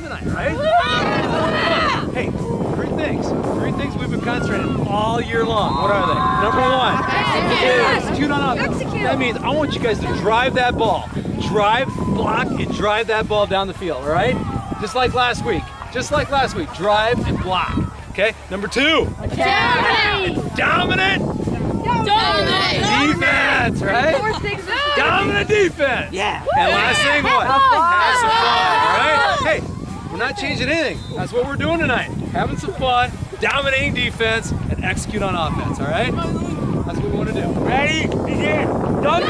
tonight, right? Hey, three things we've been concentrating all year long. What are they? Number one, execute on offense. That means I want you guys to drive that ball. Drive, block, and drive that ball down the field, all right? Just like last week. Drive and block. Okay? Number two. Dominant defense, right? Dominant defense. Yeah. And last thing, what? Have some fun, all right? Hey, we're not changing anything. That's what we're doing tonight. Having some fun, dominating defense, and execute on offense, all right? That's what we want to do. Ready? Begin. Done.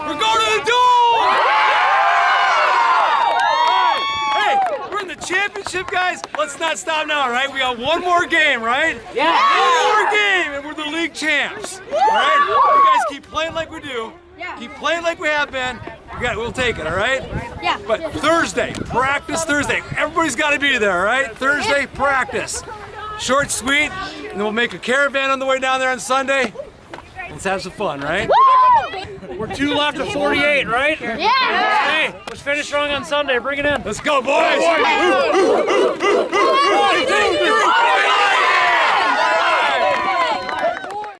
We're going to the Dome! Hey, we're in the championship, guys. Let's not stop now, all right? We got one more game, right? Yeah. One more game, and we're the league champs. All right? You guys keep playing like we do. Keep playing like we have been. We'll take it, all right? Yeah. But Thursday, practice Thursday. Everybody's got to be there, all right? Thursday, practice. Short, sweet, and then we'll make a caravan on the way down there on Sunday. Let's have some fun, right? We're 2 left of 48, right? Yeah. Hey, let's finish strong on Sunday. Bring it in. Let's go, boys! 1, 2, 3.